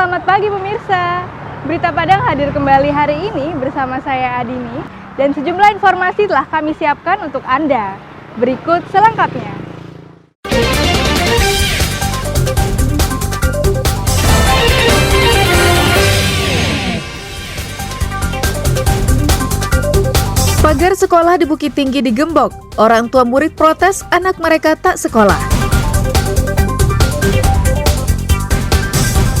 Selamat pagi pemirsa. Berita Padang hadir kembali hari ini bersama saya Adini dan sejumlah informasi telah kami siapkan untuk Anda. Berikut selengkapnya. Pagar sekolah di Bukit Tinggi digembok. Orang tua murid protes anak mereka tak sekolah.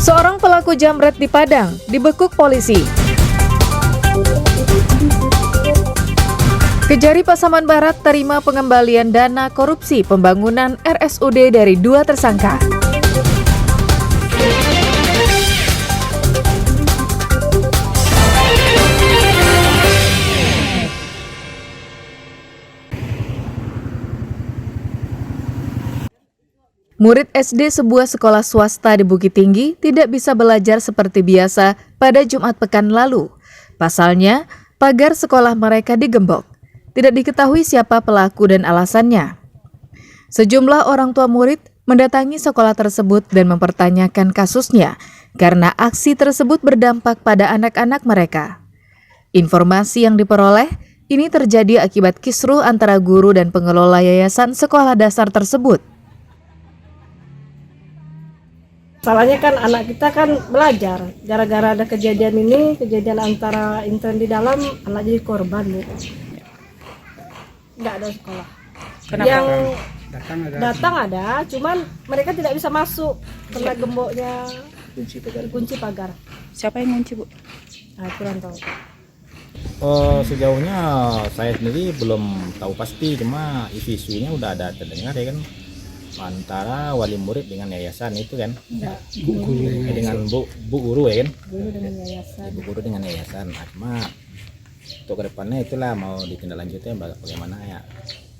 Seorang pelaku jamret di Padang dibekuk polisi. Kejari Pasaman Barat terima pengembalian dana korupsi pembangunan RSUD dari 2 tersangka. Murid SD sebuah sekolah swasta di Bukit Tinggi tidak bisa belajar seperti biasa pada Jumat pekan lalu. Pasalnya, pagar sekolah mereka digembok. Tidak diketahui siapa pelaku dan alasannya. Sejumlah orang tua murid mendatangi sekolah tersebut dan mempertanyakan kasusnya karena aksi tersebut berdampak pada anak-anak mereka. Informasi yang diperoleh ini terjadi akibat kisruh antara guru dan pengelola yayasan sekolah dasar tersebut. Salahnya kan anak kita kan belajar, gara-gara ada kejadian ini, kejadian antara intern di dalam, anak jadi korban gitu. Nggak ada sekolah. Kenapa? Yang Datang ada, cuman mereka tidak bisa masuk karena gemboknya kunci pagar. Siapa yang ngunci, Bu? Nah, kurang tahu. Sejauhnya saya sendiri belum tahu pasti, cuma isunya udah ada terdengar ya kan, antara wali murid dengan yayasan itu kan, dengan bu guru ya kan, Guru dengan yayasan. bu guru dengan yayasan. Cuma untuk kedepannya itulah mau ditindaklanjutnya bagaimana ya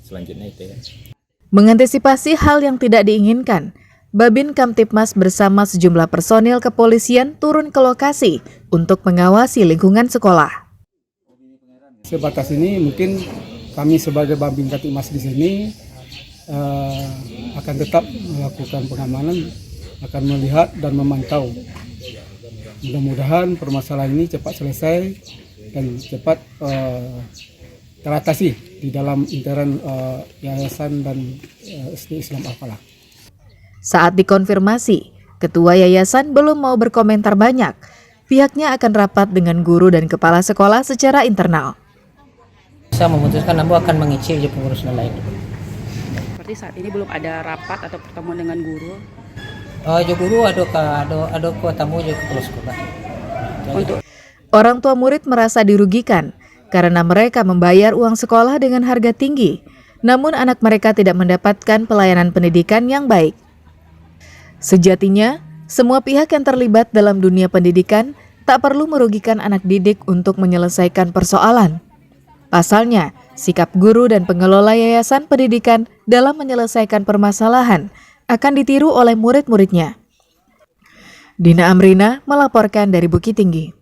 selanjutnya itu ya. Mengantisipasi hal yang tidak diinginkan, Babin Kamtipmas bersama sejumlah personil kepolisian turun ke lokasi untuk mengawasi lingkungan sekolah. Sebatas ini mungkin kami sebagai Babin Kamtipmas di sini akan tetap melakukan pengamanan, akan melihat dan memantau. Mudah-mudahan permasalahan ini cepat selesai dan cepat teratasi di dalam intern yayasan dan SD Islam Al-Falah. Saat dikonfirmasi, ketua yayasan belum mau berkomentar banyak. Pihaknya akan rapat dengan guru dan kepala sekolah secara internal. Saya memutuskan Ambo akan mengisi uji pengurus lain. Berarti saat ini belum ada rapat atau pertemuan dengan guru. Guru ada ke tamu ke kepala sekolah. Untuk Orang tua murid merasa dirugikan karena mereka membayar uang sekolah dengan harga tinggi, namun anak mereka tidak mendapatkan pelayanan pendidikan yang baik. Sejatinya, semua pihak yang terlibat dalam dunia pendidikan tak perlu merugikan anak didik untuk menyelesaikan persoalan. Pasalnya, sikap guru dan pengelola yayasan pendidikan dalam menyelesaikan permasalahan akan ditiru oleh murid-muridnya. Dina Amrina melaporkan dari Bukit Tinggi.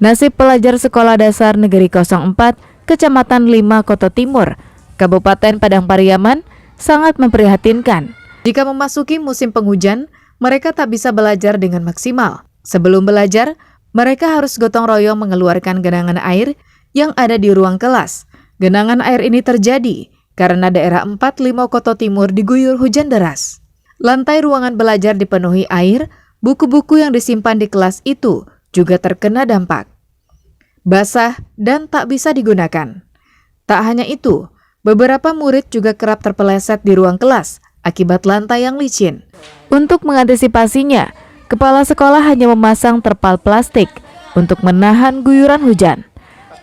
Nasib pelajar Sekolah Dasar Negeri 04, Kecamatan 5, Koto Timur, Kabupaten Padang Pariaman sangat memprihatinkan. Jika memasuki musim penghujan, mereka tak bisa belajar dengan maksimal. Sebelum belajar, mereka harus gotong royong mengeluarkan genangan air yang ada di ruang kelas. Genangan air ini terjadi karena daerah 4-5 Koto Timur diguyur hujan deras. Lantai ruangan belajar dipenuhi air, buku-buku yang disimpan di kelas itu juga terkena dampak. Basah dan tak bisa digunakan. Tak hanya itu, beberapa murid juga kerap terpeleset di ruang kelas akibat lantai yang licin. Untuk mengantisipasinya, kepala sekolah hanya memasang terpal plastik untuk menahan guyuran hujan.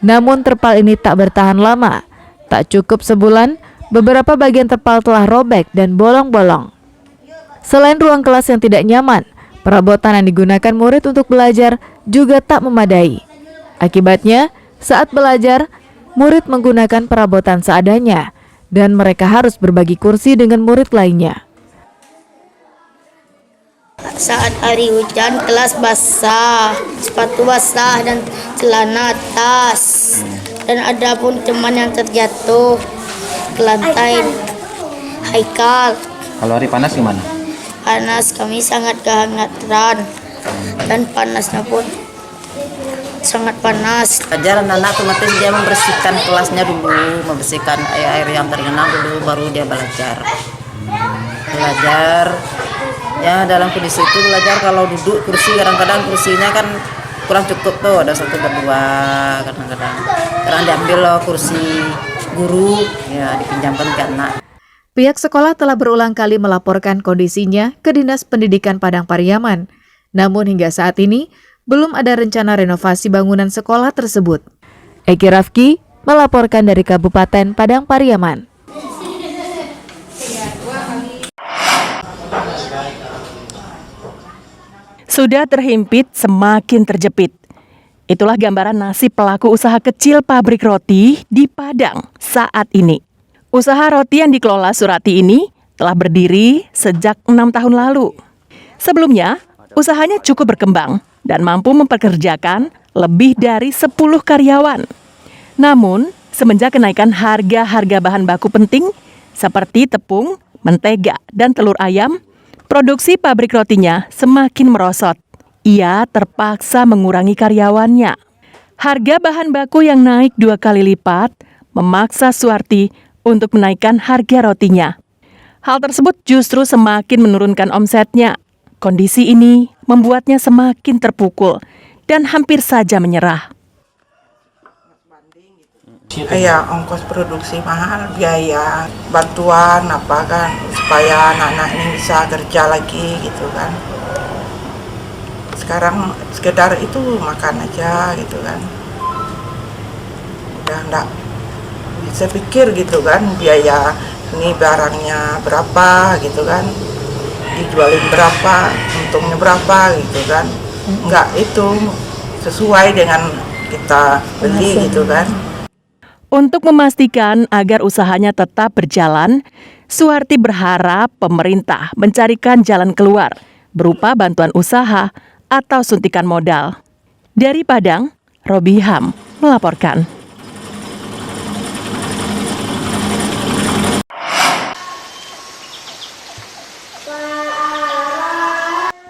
Namun terpal ini tak bertahan lama. Tak cukup sebulan, beberapa bagian terpal telah robek dan bolong-bolong. Selain ruang kelas yang tidak nyaman, perabotan yang digunakan murid untuk belajar juga tak memadai. Akibatnya, saat belajar, murid menggunakan perabotan seadanya dan mereka harus berbagi kursi dengan murid lainnya. Saat hari hujan, kelas basah, sepatu basah dan celana tas. Dan ada pun teman yang terjatuh ke lantai. Haikal. Kalau hari panas gimana? Panas, kami sangat kehangatan. Dan panasnya pun sangat panas. Ajaran anak otomatis dia membersihkan kelasnya dulu, membersihkan air yang tergenang dulu, baru dia belajar. Ya dalam kondisi itu belajar kalau duduk kursi kadang-kadang kursinya kan kurang cukup tuh, ada 1 berdua kadang-kadang. Kadang diambil loh kursi guru, ya dipinjamkan ke anak. Pihak sekolah telah berulang kali melaporkan kondisinya ke Dinas Pendidikan Padang Pariaman. Namun hingga saat ini, belum ada rencana renovasi bangunan sekolah tersebut. Eki Rafki melaporkan dari Kabupaten Padang Pariaman. Sudah terhimpit, semakin terjepit. Itulah gambaran nasib pelaku usaha kecil pabrik roti di Padang saat ini. Usaha roti yang dikelola Surati ini telah berdiri sejak 6 tahun lalu. Sebelumnya, usahanya cukup berkembang dan mampu mempekerjakan lebih dari 10 karyawan. Namun, semenjak kenaikan harga bahan baku penting seperti tepung, mentega, dan telur ayam, produksi pabrik rotinya semakin merosot. Ia terpaksa mengurangi karyawannya. Harga bahan baku yang naik 2 kali lipat memaksa Suwarti untuk menaikkan harga rotinya. Hal tersebut justru semakin menurunkan omsetnya. Kondisi ini membuatnya semakin terpukul dan hampir saja menyerah. Ya, ongkos produksi mahal, biaya bantuan apa kan, supaya anak-anak ini bisa kerja lagi gitu kan. Sekarang sekedar itu makan aja gitu kan. Udah enggak bisa pikir gitu kan, biaya ini barangnya berapa gitu kan, dijualin berapa, untungnya berapa gitu kan. Enggak itu sesuai dengan kita beli gitu kan. Untuk memastikan agar usahanya tetap berjalan, Suwarti berharap pemerintah mencarikan jalan keluar berupa bantuan usaha atau suntikan modal. Dari Padang, Robi Ham melaporkan.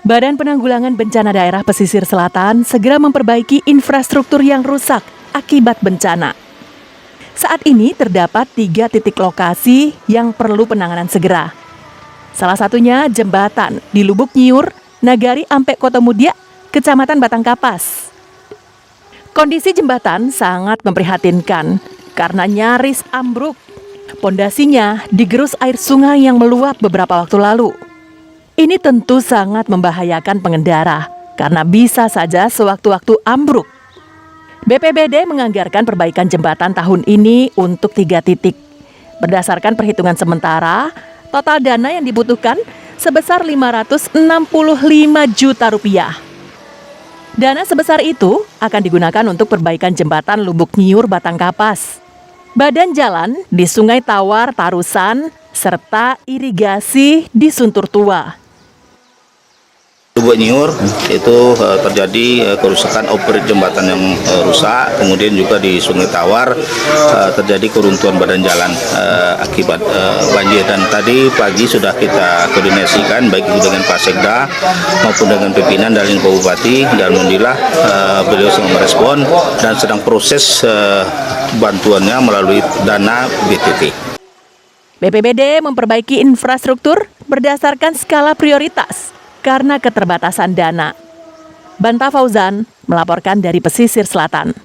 Badan Penanggulangan Bencana Daerah Pesisir Selatan segera memperbaiki infrastruktur yang rusak akibat bencana. Saat ini terdapat 3 titik lokasi yang perlu penanganan segera. Salah satunya jembatan di Lubuk Nyiur, Nagari Ampek Kota Mudia, Kecamatan Batangkapas. Kondisi jembatan sangat memprihatinkan karena nyaris ambruk. Pondasinya digerus air sungai yang meluap beberapa waktu lalu. Ini tentu sangat membahayakan pengendara karena bisa saja sewaktu-waktu ambruk. BPBD menganggarkan perbaikan jembatan tahun ini untuk 3 titik. Berdasarkan perhitungan sementara, total dana yang dibutuhkan sebesar Rp565 juta. Dana sebesar itu akan digunakan untuk perbaikan jembatan Lubuk Nyiur Batangkapas, badan jalan di Sungai Tawar Tarusan, serta irigasi di Suntur Tua. Lubuk Nyiur itu terjadi kerusakan operit jembatan yang rusak, kemudian juga di Sungai Tawar terjadi keruntuhan badan jalan akibat banjir. Dan tadi pagi sudah kita koordinasikan baik itu dengan Pak Sekda maupun dengan pimpinan dari Bupati, dan alhamdulillah beliau sedang merespon dan sedang proses bantuannya melalui dana BTT. BPBD memperbaiki infrastruktur berdasarkan skala prioritas karena keterbatasan dana. Banta Fauzan melaporkan dari Pesisir Selatan.